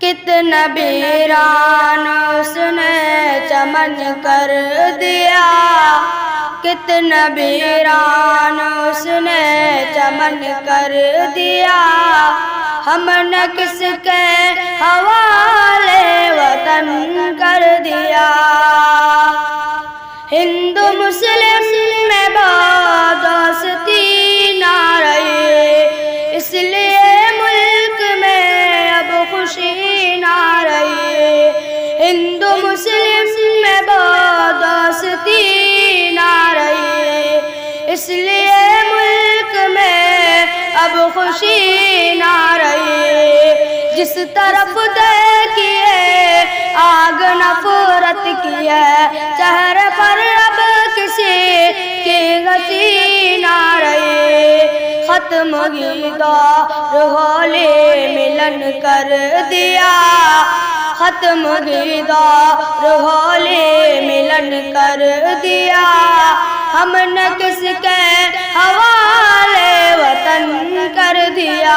کتنا ویران اس نے چمن کر دیا، کتنا ویران اس نے چمن کر دیا، ہم نے کس کے حوالے وطن کر دیا۔ ہندو مسلم میں بات دوستی نہ رہی، اس لیے ملک میں اب خوشی نہ رہی۔ ہندو مسلم میں بات دوستی نہ رہی، اس لیے ملک میں اب خوشی نہ رہی۔ جس طرف دیکھیے آگ نفرت کی ہے، چہرے پر اب کسی کی ہنسی نہ رہی۔ ختم ہوئی دور ہولی ملن کر دیا، ختم ہوئی دور ہولی ملن کر دیا، ہم نے کس کے حوالے وطن کر دیا۔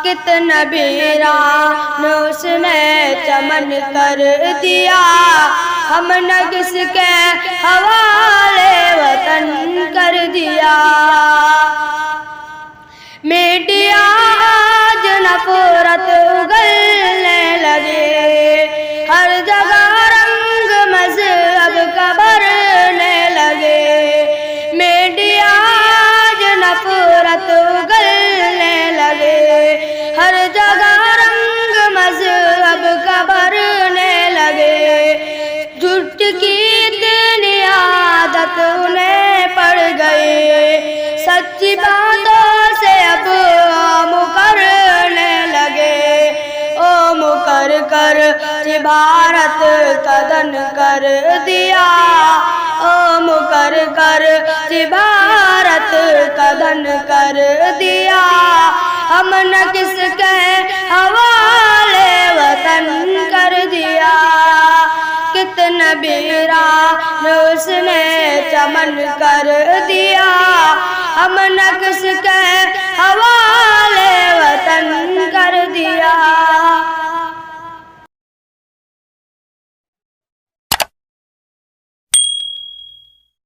کتنا ویران اس نے چمن کر دیا، ہم نے کس کے حوالے وطن کر دیا۔ میڈیا آج نفرت اگلنے لگے، ہر جگہ رنگ مذہب کا بھرنے لگے۔ میڈیا آج نفرت اگلنے لگے، ہر جگہ رنگ مذہب کا بھرنے لگے۔ جھوٹ کی اتنی عادت انہیں پڑ گئی، سچی باتوں سے اب مکرنے لگے۔ او مکر کر بھارت کا دن کر دیا، او مکر کر بھارت کا دن کر دیا، ہم نے کس کے حوالے وطن کر دیا۔ کتنا ویران اس نے چمن کر دیا، ہم نے کس کے حوالے